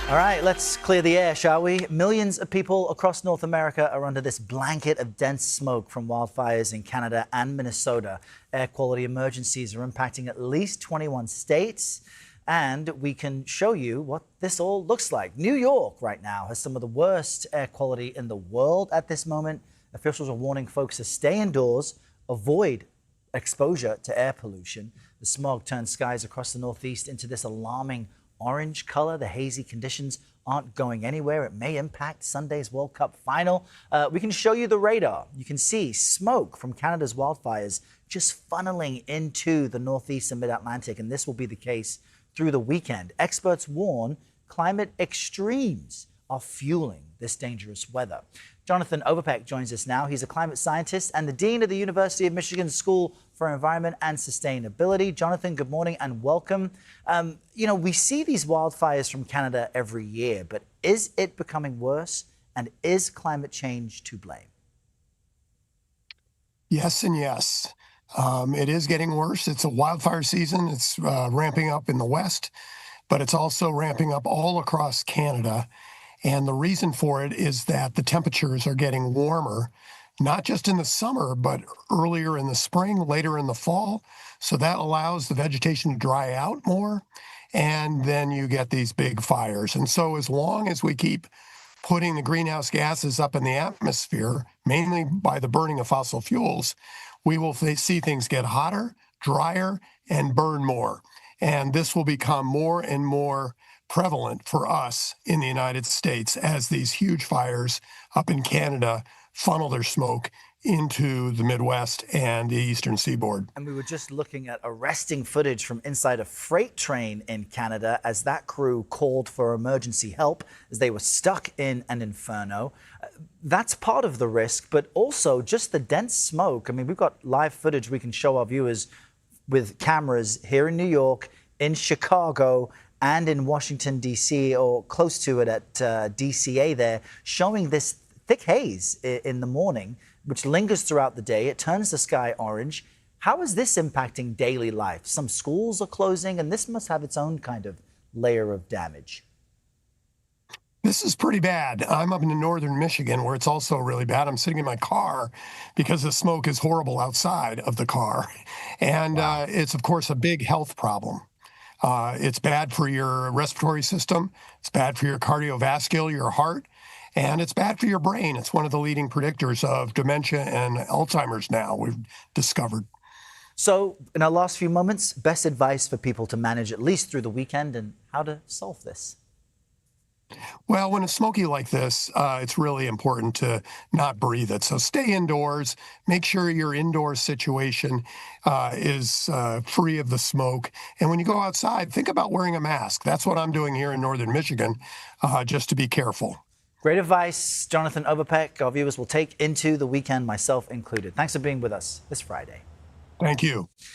All right, let's clear the air, shall we? Millions of people across North America are under this blanket of dense smoke from wildfires in Canada and Minnesota. Air quality emergencies are impacting at least 21 states. And we can show you what this all looks like. New York right now has some of the worst air quality in the world at this moment. Officials are warning folks to stay indoors, avoid exposure to air pollution. The smog turned skies across the Northeast into this alarming orange color. The hazy conditions aren't going anywhere. It may impact Sunday's World Cup final. We can show you the radar. You can see smoke from Canada's wildfires just funneling into the Northeast and Mid-Atlantic, and this will be the case through the weekend. Experts warn climate extremes are fueling this dangerous weather. Jonathan Overpeck joins us now. He's a climate scientist and the Dean of the University of Michigan School for Environment and Sustainability. Jonathan, good morning and welcome. We see these wildfires from Canada every year, but is it becoming worse, and is climate change to blame? Yes and yes. It is getting worse. It's a wildfire season. It's ramping up in the West, but it's also ramping up all across Canada. And the reason for it is that the temperatures are getting warmer, not just in the summer, but earlier in the spring, later in the fall. So that allows the vegetation to dry out more, and then you get these big fires. And so as long as we keep putting the greenhouse gases up in the atmosphere, mainly by the burning of fossil fuels, we will see things get hotter, drier, and burn more. And this will become more and more prevalent for us in the United States as these huge fires up in Canada funnel their smoke into the Midwest and the Eastern Seaboard. And we were just looking at arresting footage from inside a freight train in Canada as that crew called for emergency help as they were stuck in an inferno. That's part of the risk, but also just the dense smoke. I mean, we've got live footage we can show our viewers with cameras here in New York, in Chicago, and in Washington, D.C., or close to it at DCA there, showing this thick haze in the morning, which lingers throughout the day. It turns the sky orange. How is this impacting daily life? Some schools are closing, and this must have its own kind of layer of damage. This is pretty bad. I'm up in northern Michigan, where it's also really bad. I'm sitting in my car because the smoke is horrible outside of the car. And it's, of course, a big health problem. It's bad for your respiratory system. It's bad for your cardiovascular, your heart, and it's bad for your brain. It's one of the leading predictors of dementia and Alzheimer's now, we've discovered. So in our last few moments, best advice for people to manage at least through the weekend and how to solve this? Well, when it's smoky like this, it's really important to not breathe it. So stay indoors. Make sure your indoor situation is free of the smoke. And when you go outside, think about wearing a mask. That's what I'm doing here in northern Michigan, just to be careful. Great advice, Jonathan Overpeck. Our viewers will take into the weekend, myself included. Thanks for being with us this Friday. Thank you.